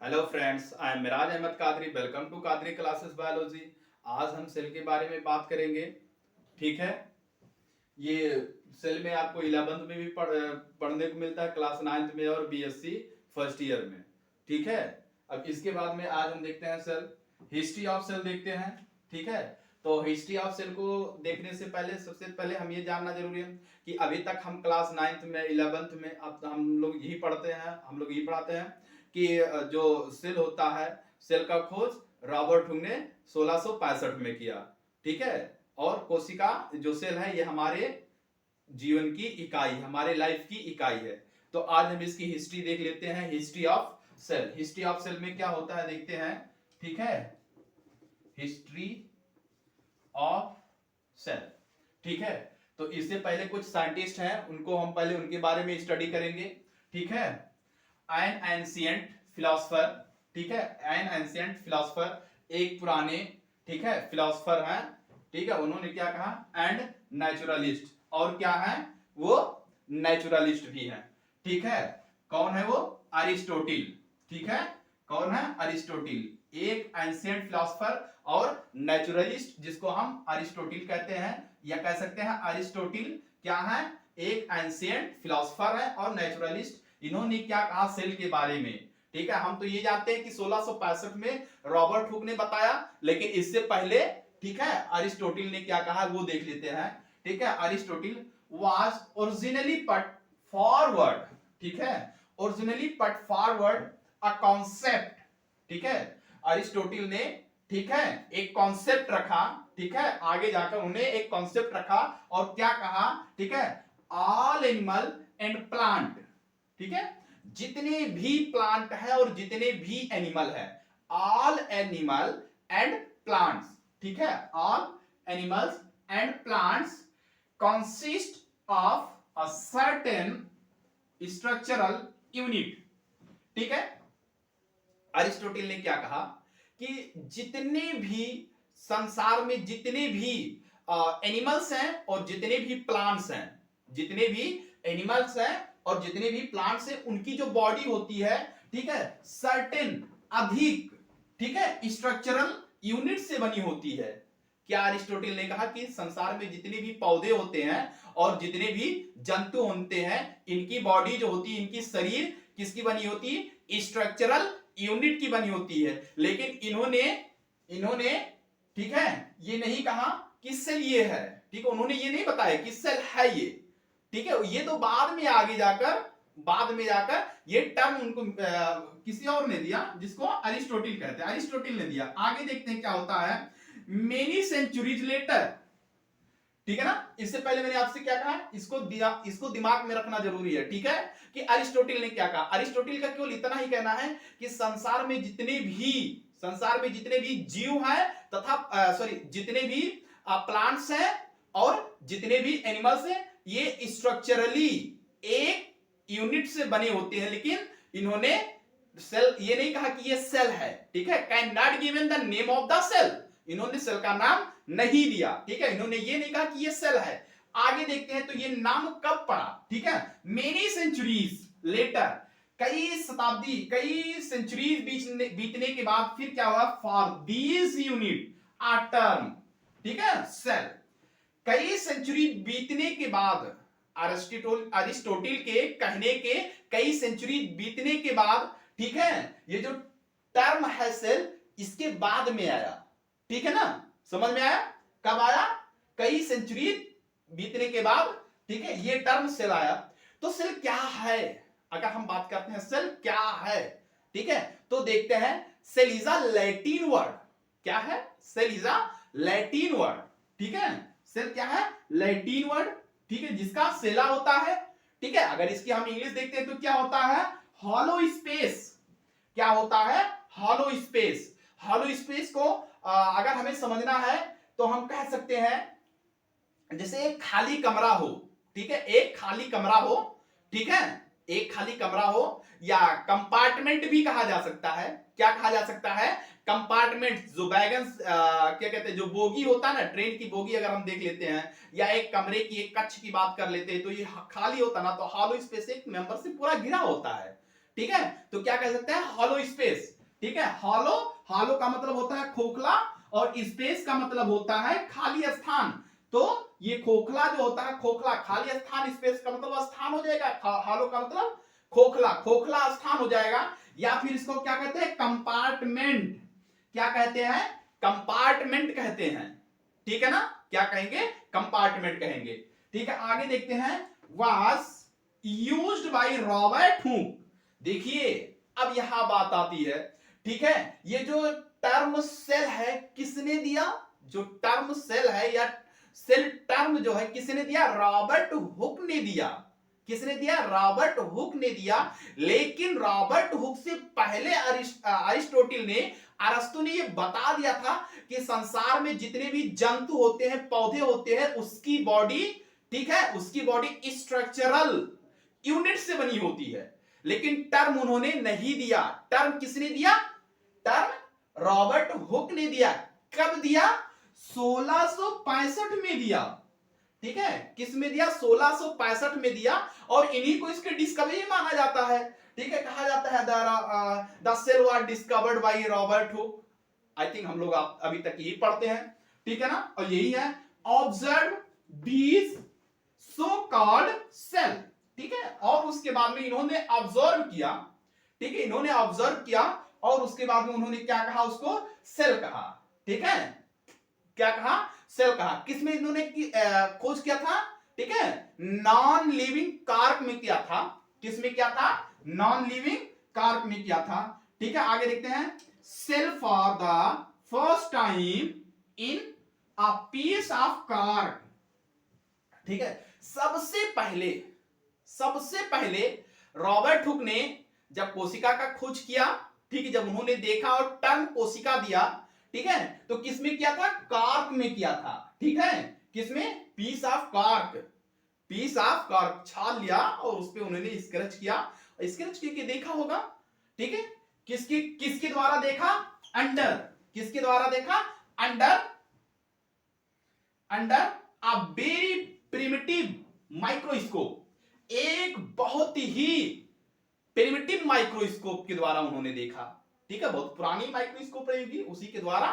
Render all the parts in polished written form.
Hello friends, I am Miraj Ahmed Qadri. Welcome to Qadri classes biology. आज हम cell के बारे में बात करेंगे। ठीक है। ये सेल में आपको 11th में भी पढ़ने को मिलता है, क्लास 9th में और बीएससी फर्स्ट ईयर में। ठीक है। अब इसके बाद में आज हम देखते हैं सेल, हिस्ट्री ऑफ सेल देखते हैं। ठीक है। तो हिस्ट्री ऑफ सेल को देखने से पहले सबसे पहले हम ये जानना जरूरी है कि अभी तक हम क्लास 9th में 11th में अब हम लोग यही पढ़ते हैं, हम लोग यही पढ़ाते हैं कि जो सेल होता है, सेल का खोज रॉबर्ट हुक ने 1665 में किया। ठीक है। और कोशिका जो सेल है ये हमारे जीवन की इकाई, हमारे लाइफ की इकाई है। तो आज हम इसकी हिस्ट्री देख लेते हैं, history of cell. History of cell में क्या होता है देखते हैं। ठीक है। History of cell. ठीक है। तो इससे पहले कुछ साइंटिस्ट हैं, उनको हम पहले उनके बारे में स्टडी करेंगे। ठीक है। An ancient philosopher. ठीक है। एन एंशियंट फिलोसफर एक पुराने, ठीक है, फिलोसफर हैं। ठीक है। उन्होंने क्या कहा, एंड नेचुरलिस्ट। और क्या है वो, नेचुरलिस्ट भी है। ठीक है। कौन है वो, अरिस्टोटिल। ठीक है। कौन है, अरिस्टोटिल। एक एंशियंट फिलोसफर और नेचुरलिस्ट, जिसको हम अरिस्टोटिल कहते हैं या कह सकते हैं अरिस्टोटिल क्या है, एक एंशियंट फिलोसफर है और नेचुरलिस्ट। इन्होंने क्या कहा सेल के बारे में। ठीक है। हम तो ये जानते हैं कि 1665 में रॉबर्ट हुक ने बताया, लेकिन इससे पहले, ठीक है, अरिस्टोटिल ने क्या कहा वो देख लेते हैं। ठीक है। अरिस्टोटिल वाज ओरिजिनली पट फॉरवर्ड, ठीक है, ओरिजिनली पट फॉरवर्ड अ कॉन्सेप्ट। ठीक है। अरिस्टोटिल ने, ठीक है, एक कॉन्सेप्ट रखा। ठीक है। आगे जाकर उन्हें एक कॉन्सेप्ट रखा और क्या कहा, ठीक है, ऑल एनिमल एंड प्लांट। ठीक है। जितने भी प्लांट है और जितने भी एनिमल है, ऑल एनिमल एंड प्लांट्स। ठीक है। All animals and plants consist of a certain structural unit। ठीक है। अरिस्टोटिल ने क्या कहा कि जितने भी संसार में जितने भी एनिमल्स हैं और जितने भी प्लांट्स हैं, जितने भी एनिमल्स हैं और जितने भी प्लांट्स हैं, उनकी जो बॉडी होती है, ठीक है, सर्टेन, अधिक, ठीक है, स्ट्रक्चरल यूनिट से बनी होती है। क्या अरिस्टोटिल ने कहा कि संसार में जितने भी पौधे होते हैं और जितने भी जंतु होते हैं, इनकी बॉडी जो होती है, इनकी शरीर किसकी बनी होती है, स्ट्रक्चरल यूनिट की बनी होती है। लेकिन इन्होंने इन्होंने ठीक है, ये नहीं कहा कि सेल ये है। ठीक है। उन्होंने ये नहीं बताया कि सेल है ये। ठीक है। ये तो बाद में जाकर ये टर्म उनको किसी और ने दिया, जिसको अरिस्टोटिल कहते हैं, अरिस्टोटिल ने दिया। आगे देखते हैं क्या होता है मेनी सेंचुरीज लेटर। ठीक है ना। इससे पहले मैंने आपसे क्या कहा, इसको दिमाग में रखना जरूरी है। ठीक है, कि अरिस्टोटिल ने क्या कहा। अरिस्टोटिल का केवल इतना ही कहना है कि संसार में जितने भी जीव हैं तथा सॉरी जितने भी प्लांट्स हैं और जितने भी एनिमल्स हैं, ये स्ट्रक्चरली एक यूनिट से बने होते हैं। लेकिन इन्होंने सेल ये नहीं कहा कि ये सेल है। ठीक है। Can not given the name of the cell. इन्होंने सेल का नाम नहीं दिया। ठीक है। इन्होंने ये नहीं कहा कि ये सेल है। आगे देखते हैं तो ये नाम कब पड़ा। ठीक है। मेनी सेंचुरीज लेटर, कई शताब्दी, कई सेंचुरीज बीतने के बाद फिर क्या हुआ, for these unit a term, ठीक है, सेल। कई सेंचुरी बीतने के बाद, अरिस्टोटिल के कहने के कई सेंचुरी बीतने के बाद, ठीक है, ये जो टर्म है सेल, इसके बाद में आया। ठीक है ना, समझ में आया, कब आया, कई सेंचुरी बीतने के बाद, ठीक है, ये टर्म सेल आया। तो सेल क्या है, अगर हम बात करते हैं सेल क्या है, ठीक है, तो देखते हैं cell is a Latin word. क्या है, cell is a Latin word. ठीक है। सेल क्या है, लैटिन वर्ड। ठीक है, जिसका सेला होता है। ठीक है। अगर इसकी हम इंग्लिश देखते हैं तो क्या होता है, हॉलो स्पेस। क्या होता है, हॉलो स्पेस। हॉलो स्पेस को अगर हमें समझना है तो हम कह सकते हैं जैसे एक खाली कमरा हो। ठीक है। एक खाली कमरा हो। ठीक है। एक खाली कमरा हो, या कंपार्टमेंट भी कहा जा सकता है। क्या कहा जा सकता है, कंपार्टमेंट। जो वैगन क्या कहते हैं, जो बोगी होता है ना, ट्रेन की बोगी अगर हम देख लेते हैं, या एक कमरे की, एक कक्ष की बात कर लेते हैं, तो ये खाली होता ना, तो हॉलो स्पेस एक मेंबर से पूरा घिरा होता है। ठीक है, तो क्या कह सकते हैं, हॉलो स्पेस। ठीक है, हॉलो, हॉलो का मतलब होता है खोखला और स्पेस का मतलब होता है खाली स्थान। तो ये खोखला जो होता है, खोखला खाली स्थान, स्पेस का मतलब स्थान हो जाएगा, हॉलो का मतलब खोखला, खोखला स्थान हो जाएगा। या फिर इसको क्या कहते हैं, कंपार्टमेंट। क्या कहते हैं, कंपार्टमेंट कहते हैं। ठीक है ना, क्या कहेंगे, कंपार्टमेंट कहेंगे। ठीक है, आगे देखते हैं, was used by Robert hook. देखिए अब यहां बात आती है। ठीक है, ये जो टर्म सेल है किसने दिया, जो टर्म सेल है या सेल टर्म जो है किसने दिया, रॉबर्ट हुक ने दिया। किसने दिया, रॉबर्ट हुक ने दिया। लेकिन रॉबर्ट हुक से पहले अरिस्टोटिल ने, अरस्तु ने ये बता दिया था कि संसार में जितने भी जंतु होते हैं, पौधे होते हैं, उसकी बॉडी, ठीक है, उसकी बॉडी स्ट्रक्चरल यूनिट से बनी होती है। लेकिन टर्म उन्होंने नहीं दिया। टर्म किसने दिया, टर्म रॉबर्ट हुक ने दिया। कब दिया, 1665 में दिया। ठीक है, किस में दिया, 1665 में दिया। और इन्हीं को इसके डिस्कवरी माना जाता है। ठीक है, कहा जाता है the cell was discovered by Robert Hooke. I think हम लोग अभी तक यही पढ़ते हैं। ठीक है ना, और यही है, observe these so called cell. ठीक है, और उसके बाद में इन्होंने ऑब्जर्व किया। ठीक है, इन्होंने ऑब्जर्व किया और उसके बाद में उन्होंने क्या कहा, उसको सेल कहा। ठीक है, क्या कहा, सेल कहा। किसमें इन्होंने खोज किया था, ठीक है, नॉन लिविंग कार्क में किया था। किसमें किया था, नॉन लिविंग कार्क में किया था। ठीक है, आगे देखते हैं, cell for the first time in a piece of cork. ठीक है, सबसे पहले रॉबर्ट हुक ने जब कोशिका का खोज किया, ठीक है, जब उन्होंने देखा और टर्म कोशिका दिया, ठीक है, तो किसमें किया था, कार्क में किया था। ठीक है, किसमें, piece of cork, piece of cork छाल लिया और उस पे उन्होंने स्क्रैच किया। स्क्रैच करके देखा होगा। ठीक है, किसके किसके द्वारा देखा, अंडर, किसके द्वारा देखा, under a very primitive microscope. एक बहुत ही प्रिमिटिव माइक्रोस्कोप के द्वारा उन्होंने देखा। ठीक है, बहुत पुरानी माइक्रोस्कोप रहेगी, उसी के द्वारा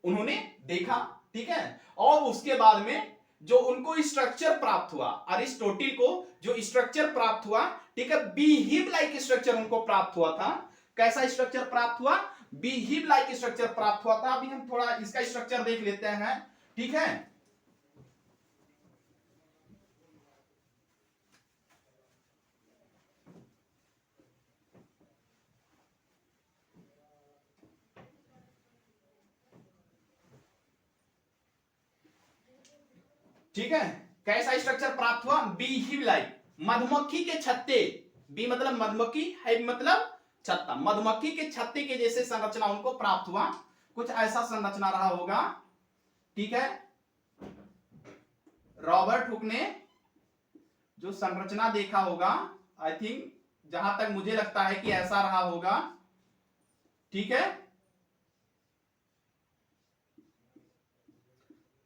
उन्होंने देखा। ठीक है, और उसके बाद में जो उनको स्ट्रक्चर प्राप्त हुआ, अरिस्टोटिल को जो स्ट्रक्चर प्राप्त हुआ, ठीक है, बीहिव लाइक स्ट्रक्चर उनको प्राप्त हुआ था। कैसा स्ट्रक्चर प्राप्त हुआ, बीहिव लाइक स्ट्रक्चर प्राप्त हुआ था। अभी हम थोड़ा इसका स्ट्रक्चर देख लेते हैं। ठीक है, ठीक है, कैसा स्ट्रक्चर प्राप्त हुआ, बीहिव लाइक, मधुमक्खी के छत्ते, बी मतलब मधुमक्खी, है मतलब छत्ता, मधुमक्खी के छत्ते के जैसे संरचना उनको प्राप्त हुआ। कुछ ऐसा संरचना रहा होगा। ठीक है, रॉबर्ट हुक ने जो संरचना देखा होगा, आई थिंक जहां तक मुझे लगता है कि ऐसा रहा होगा। ठीक है,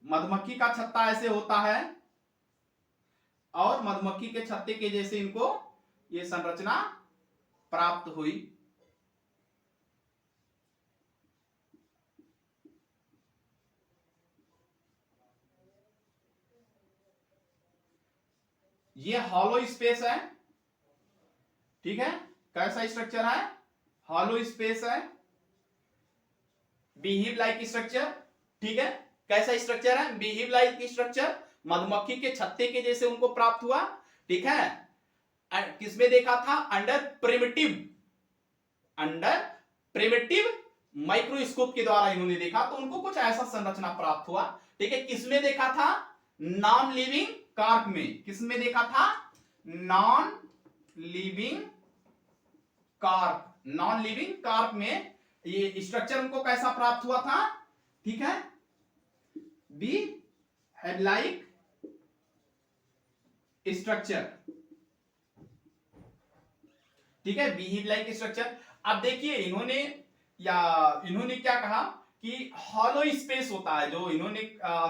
मधुमक्खी का छत्ता ऐसे होता है और मधुमक्खी के छत्ते के जैसे इनको ये संरचना प्राप्त हुई। ये हॉलो स्पेस है। ठीक है, कैसा स्ट्रक्चर है, हॉलो स्पेस है, बीहिव लाइक स्ट्रक्चर। ठीक है, कैसा स्ट्रक्चर है, बीहिव लाइक स्ट्रक्चर, मधुमक्खी के छत्ते के जैसे उनको प्राप्त हुआ। ठीक है, किसमें देखा था, अंडर प्रिमिटिव माइक्रोस्कोप के द्वारा इन्होंने देखा, तो उनको कुछ ऐसा संरचना प्राप्त हुआ। ठीक है, किसमें देखा था, नॉन लिविंग कार्क में। किसमें देखा था, non living cork, non living cork में ये स्ट्रक्चर उनको कैसा प्राप्त हुआ था। ठीक है, बी हेड लाइक स्ट्रक्चर। ठीक है, बीहिव लाइक स्ट्रक्चर। अब देखिए इन्होंने क्या कहा कि हॉलो स्पेस होता है, जो इन्होंने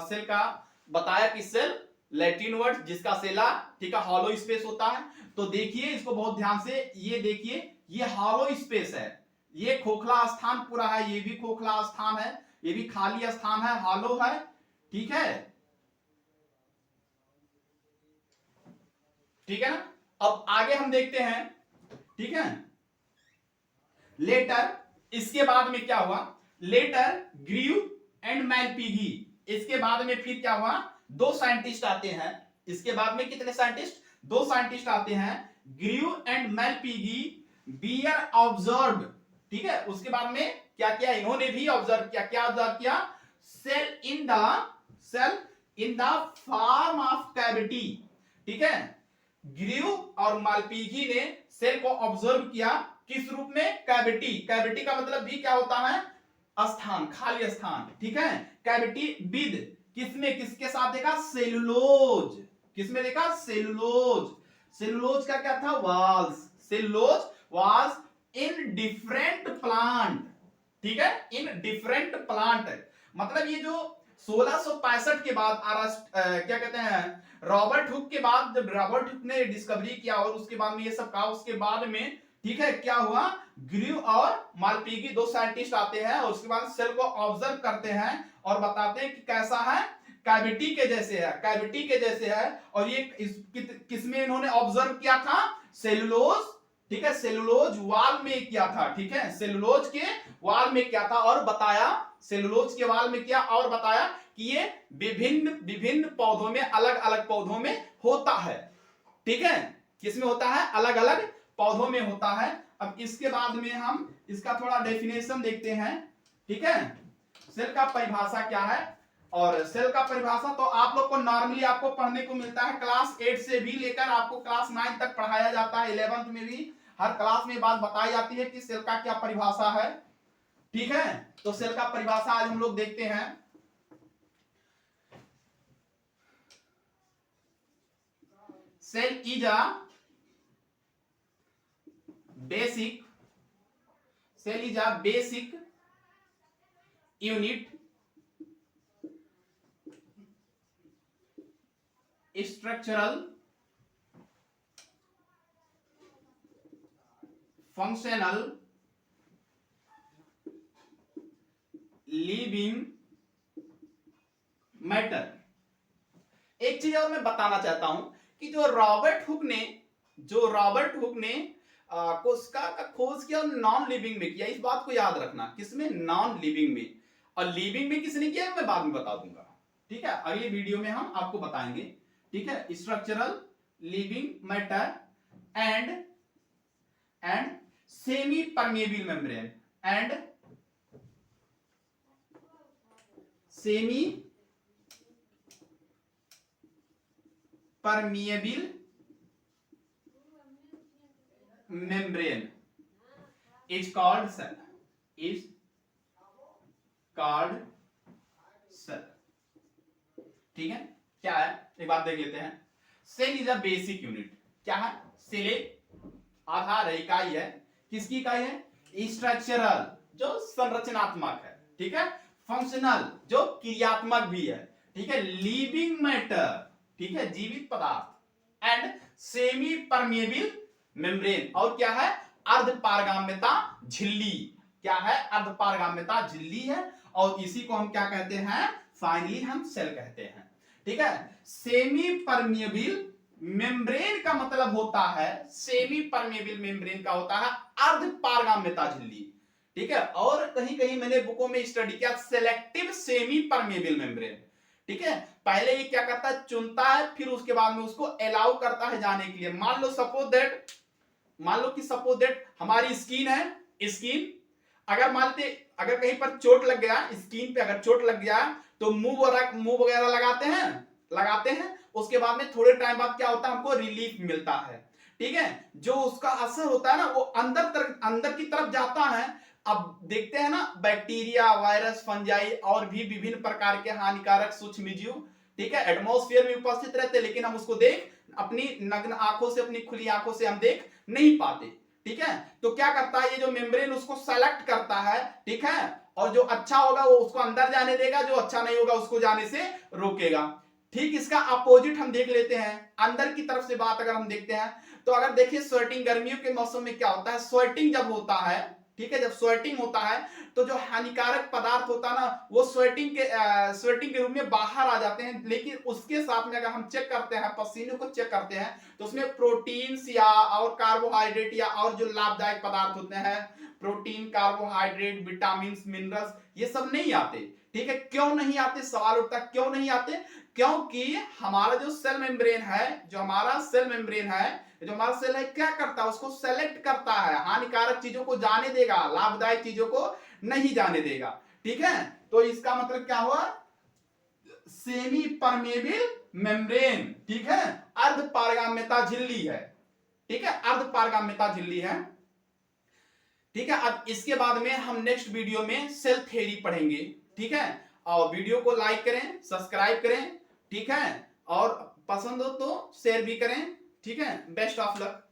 सेल का बताया कि सेल लैटिन वर्ड जिसका सेला, ठीक है, हॉलो स्पेस होता है। तो देखिए इसको बहुत ध्यान से, ये देखिए ये हॉलो स्पेस है, ये खोखला स्थान पूरा है, ये भी खोखला स्थान है, ये भी खाली स्थान है, हॉलो है, ठीक है, ठीक है ना। अब आगे हम देखते हैं, ठीक है, लेटर, इसके बाद में क्या हुआ, लेटर ग्रीव एंड मैलपीगी, इसके बाद में फिर क्या हुआ, दो साइंटिस्ट आते हैं, इसके बाद में कितने साइंटिस्ट, दो साइंटिस्ट आते हैं, ग्रीव एंड मैलपीगी बियर ऑब्जर्व, ठीक है, उसके बाद में क्या किया, इन्होंने भी ऑब्जर्व किया, क्या ऑब्जर्व किया, cell in the form of cavity, ठीक है, ग्रीव और मालपीगी ने सेल को ऑब्जर्व किया किस रूप में, कैविटी, कैविटी का मतलब भी क्या होता है, स्थान, खाली स्थान, ठीक है, कैविटी विद, किसमें, किसके साथ देखा, सेलुलोज, किसमें देखा, सेलुलोज, सेलुलोज का क्या था, walls, cellulose was in different plant, ठीक है, इन डिफरेंट प्लांट, मतलब ये जो 1665 के बाद क्या कहते हैं, रॉबर्ट हुक के बाद, जब रॉबर्ट हुक ने डिस्कवरी किया और उसके बाद में ये सब कहा, उसके बाद में, ठीक है, क्या हुआ, ग्रीव और मालपीगी दो साइंटिस्ट आते हैं और उसके बाद सेल को ऑब्जर्व करते हैं और बताते हैं कि कैसा है, कैविटी के जैसे है, कैविटी के जैसे है, और ये किसमें इन्होंने ऑब्जर्व किया था, सेलुलोज, ठीक है, सेलुलोज वाल में किया था, ठीक है, सेलुलोज के वाल में किया था, और बताया, सेलुलोज के वाल में किया और बताया कि ये विभिन्न विभिन्न पौधों में, अलग अलग पौधों में होता है, ठीक है, किसमें होता है, अलग अलग पौधों में होता है। अब इसके बाद में हम इसका थोड़ा डेफिनेशन देखते हैं, ठीक है, सेल का परिभाषा क्या है, और सेल का परिभाषा तो आप लोग को नॉर्मली आपको पढ़ने को मिलता है, क्लास 8 से भी लेकर आपको क्लास 9 तक पढ़ाया जाता है, 11th में भी हर क्लास में बात बताई जाती है कि सेल का क्या परिभाषा है, ठीक है। तो सेल का परिभाषा आज हम लोग देखते हैं। Cell is a basic, cell is a basic unit structural, functional, living matter। एक चीज और मैं बताना चाहता हूं कि जो रॉबर्ट हुक ने कोशिका का खोज किया, नॉन लिविंग में किया, इस बात को याद रखना, किसमें, नॉन लिविंग में, और लिविंग में किसने किया मैं बाद में बता दूंगा, ठीक है, अगली वीडियो में हम आपको बताएंगे, ठीक है, structural, living matter and semi permeable membrane, and semi permeable membrane is called cell, ठीक है। क्या है, एक बात देख लेते हैं, cell is a basic unit, क्या है, सेल आधार है, इकाई है, किसकी इकाई है, स्ट्रक्चरल जो संरचनात्मक है, ठीक है, फंक्शनल जो क्रियात्मक भी है, ठीक है, लिविंग मैटर, ठीक है, जीवित पदार्थ, एंड सेमी परमेबल मेम्ब्रेन, और क्या है, अर्धपारगम्यता झिल्ली, क्या है, अर्धपारगम्यता झिल्ली है, और इसी को हम क्या कहते हैं, फाइनली हम सेल कहते हैं, ठीक है। सेमी परमेबल मेम्ब्रेन का मतलब होता है, सेमी परमेबल मेम्ब्रेन का होता है अर्धपारगम्यता झिल्ली, ठीक है, और कहीं कहीं मैंने बुकों में स्टडी किया सेलेक्टिव सेमी परमेबल मेम्ब्रेन, ठीक है, पहले ये क्या करता है, चुनता है, फिर उसके बाद में उसको अलाउ करता है जाने के लिए। मान लो सपोज दैट हमारी स्किन है, स्किन अगर कहीं पर चोट लग गया, स्किन पे अगर चोट लग गया तो मूव वगैरह लगाते हैं, उसके बाद में थोड़े टाइम बाद क्या होता है, हमको रिलीफ मिलता है, ठीक है, जो उसका असर होता है ना वो अंदर की तरफ जाता है। अब देखते हैं ना, बैक्टीरिया, वायरस, फंजाई और भी विभिन्न प्रकार के हानिकारक सूक्ष्म जीव, ठीक है, एटमॉस्फेयर में उपस्थित रहते हैं, लेकिन हम उसको अपनी नग्न आंखों से, अपनी खुली आंखों से हम देख नहीं पाते, ठीक है। तो क्या करता है, ये जो मेम्ब्रेन उसको सेलेक्ट करता है, ठीक है, और जो अच्छा होगा वो उसको अंदर जाने देगा, जो अच्छा नहीं होगा उसको जाने से रोकेगा। ठीक इसका अपोजिट हम देख लेते हैं, अंदर की तरफ से बात अगर हम देखते हैं तो अगर देखिए स्वेटिंग गर्मियों के मौसम में क्या होता है, स्वेटिंग जब होता है, ठीक है, जब स्वेटिंग होता है तो जो हानिकारक पदार्थ होता है ना वो स्वेटिंग के रूप में बाहर आ जाते हैं। लेकिन उसके साथ में अगर हम चेक करते हैं, पसीने को चेक करते हैं तो उसमें प्रोटीन्स या और कार्बोहाइड्रेट या और जो लाभदायक पदार्थ होते हैं, प्रोटीन, कार्बोहाइड्रेट, विटामिन, मिनरल्स, ये सब नहीं आते। ठीक है, क्यों नहीं आते, सवाल उठता है क्यों नहीं आते? क्योंकि हमारा जो सेल मेम्ब्रेन है, जो हमारा सेल मेम्ब्रेन है, जो हमारा सेल है क्या करता है, उसको सेलेक्ट करता है, हानिकारक चीजों को जाने देगा, लाभदायक चीजों को नहीं जाने देगा। ठीक है, तो इसका मतलब क्या हुआ, सेमी परमेबल मेम्ब्रेन। ठीक है, अर्ध पारगम्यता झिल्ली है। ठीक है, अर्ध पारगम्यता झिल्ली है। ठीक है, अब इसके बाद में हम नेक्स्ट वीडियो में सेल थ्योरी पढ़ेंगे। ठीक है, और वीडियो को लाइक करें, सब्सक्राइब करें। ठीक है, और पसंद हो तो शेयर भी करें। ठीक है, बेस्ट ऑफ लक।